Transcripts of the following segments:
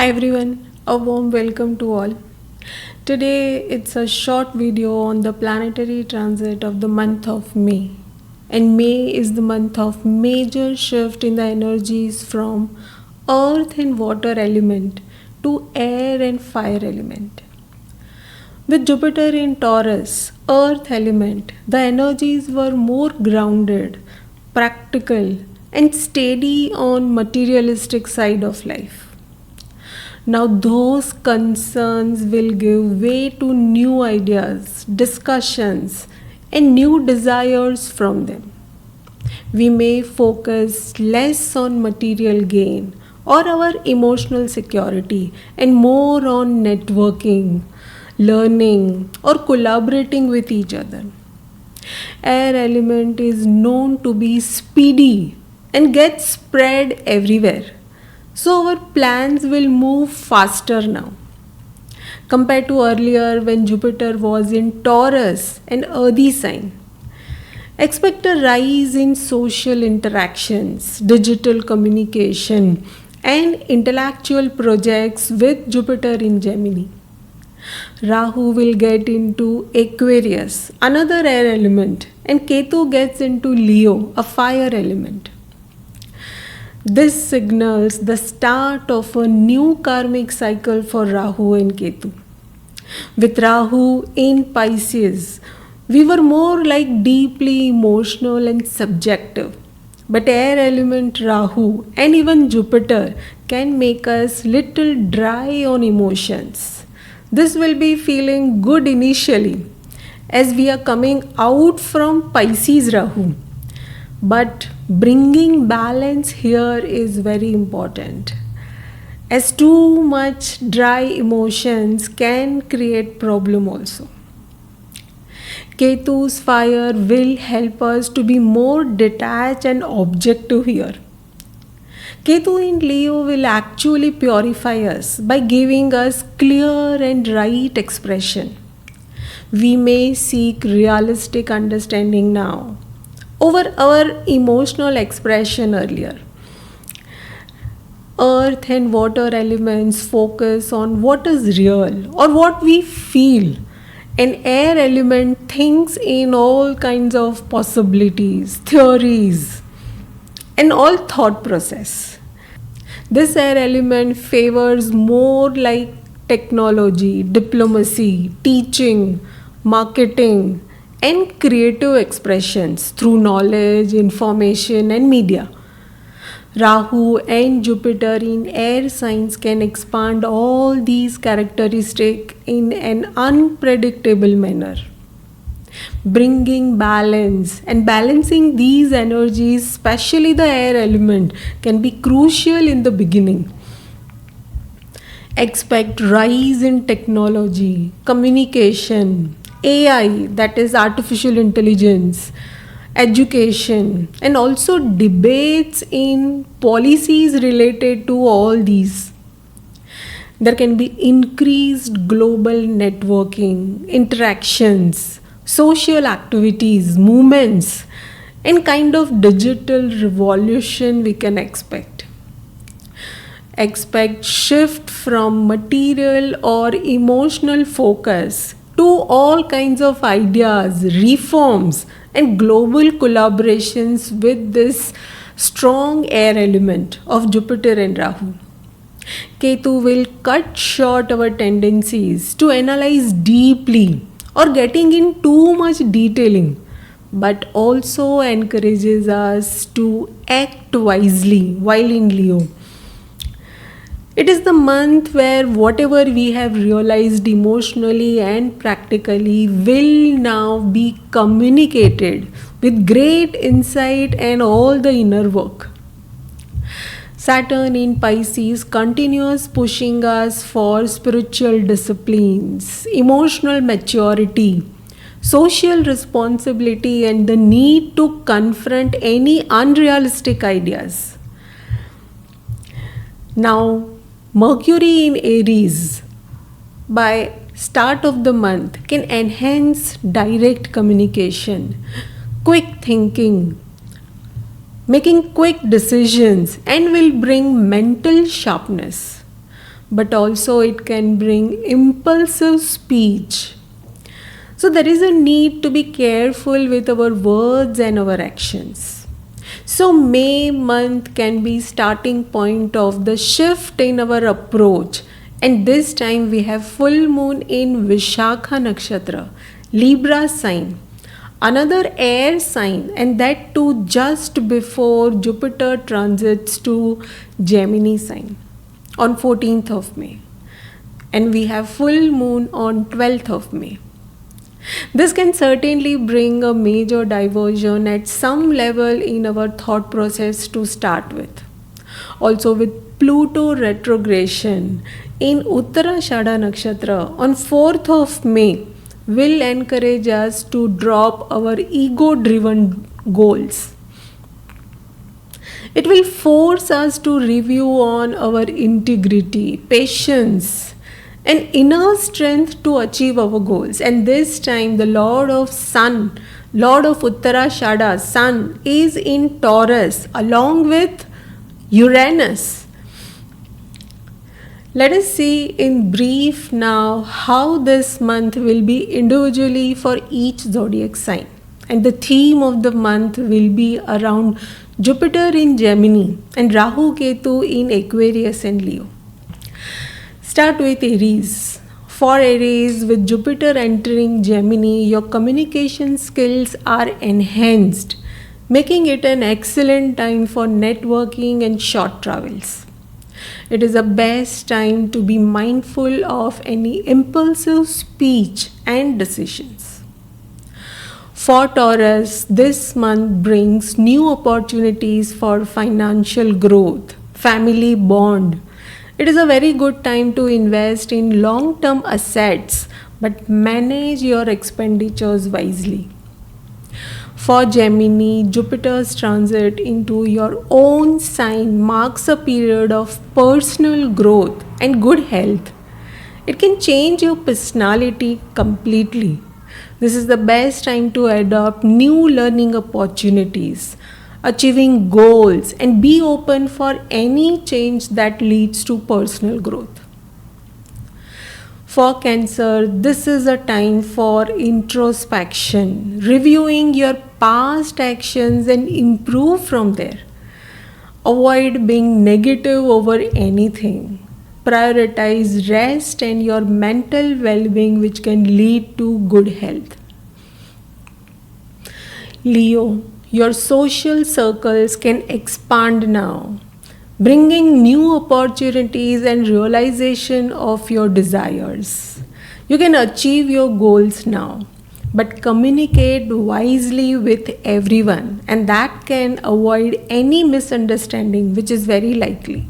Hi everyone, a warm welcome to all. Today it's a short video on the planetary transit of the month of May. And May is the month of major shift in the energies from earth and water element to air and fire element. With Jupiter in Taurus, earth element, the energies were more grounded, practical and steady on materialistic side of life. Now, those concerns will give way to new ideas, discussions, and new desires from them. We may focus less on material gain or our emotional security and more on networking, learning, or collaborating with each other. Air element is known to be speedy and gets spread everywhere. So our plans will move faster now. Compared to earlier when Jupiter was in Taurus and earthy sign. Expect a rise in social interactions, digital communication, and intellectual projects with Jupiter in Gemini. Rahu will get into Aquarius, another air element, and Ketu gets into Leo, a fire element. This signals the start of a new karmic cycle for Rahu and Ketu. With Rahu in Pisces, we were more like deeply emotional and subjective. But air element Rahu and even Jupiter can make us little dry on emotions. This will be feeling good initially as we are coming out from Pisces Rahu. But bringing balance here is very important, as too much dry emotions can create problem also. Ketu's fire will help us to be more detached and objective here. Ketu in Leo will actually purify us by giving us clear and right expression. We may seek realistic understanding now over our emotional expression earlier. Earth and water elements focus on what is real or what we feel, and air element thinks in all kinds of possibilities, theories, and all thought process. This air element favors more like technology, diplomacy, teaching, marketing, and creative expressions through knowledge, information, and media. Rahu and Jupiter in air signs can expand all these characteristics in an unpredictable manner. Bringing balance and balancing these energies, especially the air element, can be crucial in the beginning. Expect rise in technology, communication, AI, that is artificial intelligence, education, and also debates in policies related to all these. There can be increased global networking, interactions, social activities, movements, and kind of digital revolution we can expect. Expect shift from material or emotional focus to all kinds of ideas, reforms, and global collaborations with this strong air element of Jupiter and Rahu. Ketu will cut short our tendencies to analyze deeply or getting in too much detailing, but also encourages us to act wisely while in Leo. It is the month where whatever we have realized emotionally and practically will now be communicated with great insight and all the inner work. Saturn in Pisces continues pushing us for spiritual disciplines, emotional maturity, social responsibility, and the need to confront any unrealistic ideas. Now, Mercury in Aries by start of the month can enhance direct communication, quick thinking, making quick decisions, and will bring mental sharpness. but also it can bring impulsive speech. So there is a need to be careful with our words and our actions. So May month can be starting point of the shift in our approach, and this time we have full moon in Vishakha Nakshatra, Libra sign, another air sign, and that too just before Jupiter transits to Gemini sign on 14th of May, and we have full moon on 12th of May. This can certainly bring a major diversion at some level in our thought process to start with. Also, with Pluto retrogression in Uttarashadha Nakshatra on 4th of May will encourage us to drop our ego driven goals. It will force us to review on our integrity, patience, and inner strength to achieve our goals. And this time the Lord of Sun, Lord of Uttarashadha, Sun is in Taurus along with Uranus. Let us see in brief now how this month will be individually for each zodiac sign. And the theme of the month will be around Jupiter in Gemini and Rahu Ketu in Aquarius and Leo. Start with Aries. For Aries, with Jupiter entering Gemini, your communication skills are enhanced, making it an excellent time for networking and short travels. It is the best time to be mindful of any impulsive speech and decisions. For Taurus, this month brings new opportunities for financial growth, family bond. It is a very good time to invest in long-term assets, but manage your expenditures wisely. For Gemini, Jupiter's transit into your own sign marks a period of personal growth and good health. It can change your personality completely. This is the best time to adopt new learning opportunities, achieving goals, and be open for any change that leads to personal growth. For Cancer, this is a time for introspection, reviewing your past actions and improve from there. Avoid being negative over anything. Prioritize rest and your mental well-being, which can lead to good health. Leo, your social circles can expand now, bringing new opportunities and realization of your desires. You can achieve your goals now, but communicate wisely with everyone, and that can avoid any misunderstanding, which is very likely.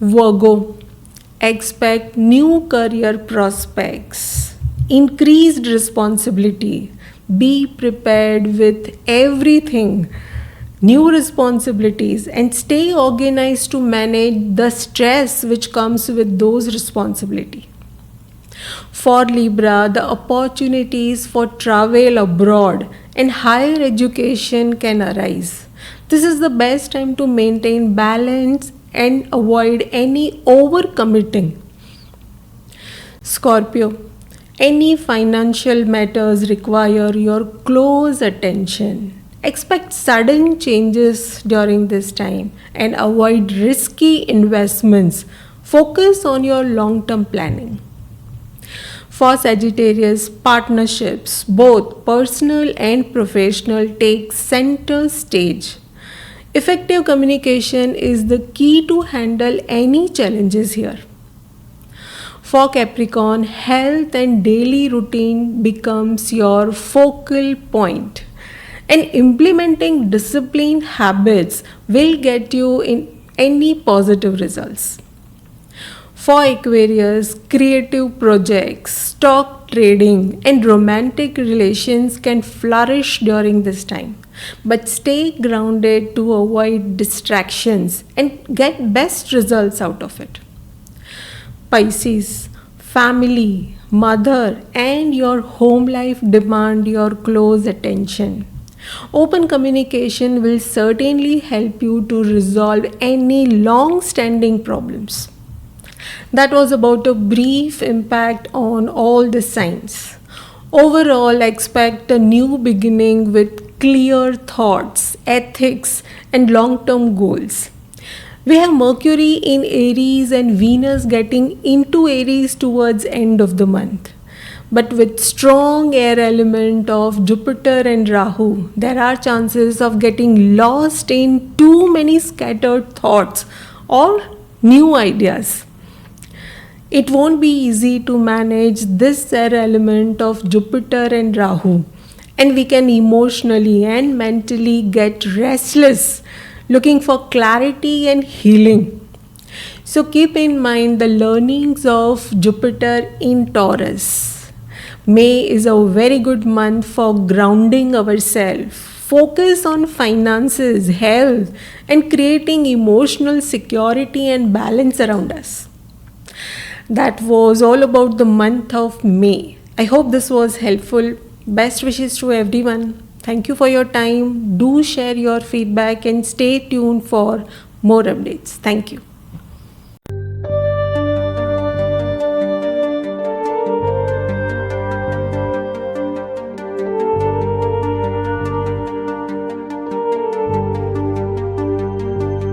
Virgo, expect new career prospects, increased responsibility. Be prepared with everything, new responsibilities, and stay organized to manage the stress which comes with those responsibilities. For Libra, the opportunities for travel abroad and higher education can arise. This is the best time to maintain balance and avoid any overcommitting. Scorpio, any financial matters require your close attention. Expect sudden changes during this time and avoid risky investments. Focus on your long-term planning. For Sagittarius, partnerships, both personal and professional, take center stage. Effective communication is the key to handle any challenges here. For Capricorn, health and daily routine becomes your focal point, and implementing disciplined habits will get you in any positive results. For Aquarius, creative projects, stock trading, and romantic relations can flourish during this time, but stay grounded to avoid distractions and get best results out of it. Pisces, family, mother, and your home life demand your close attention. Open communication will certainly help you to resolve any long standing problems. That was about a brief impact on all the signs. Overall, expect a new beginning with clear thoughts, ethics, and long term goals. We have Mercury in Aries and Venus getting into Aries towards end of the month. But with strong air element of Jupiter and Rahu, there are chances of getting lost in too many scattered thoughts or new ideas. It won't be easy to manage this air element of Jupiter and Rahu, and we can emotionally and mentally get restless, looking for clarity and healing. So keep in mind the learnings of Jupiter in Taurus. May is a very good month for grounding ourselves. Focus on finances, health, and creating emotional security and balance around us. That was all about the month of May. I hope this was helpful. Best wishes to everyone. Thank you for your time. Do share your feedback and stay tuned for more updates. Thank you.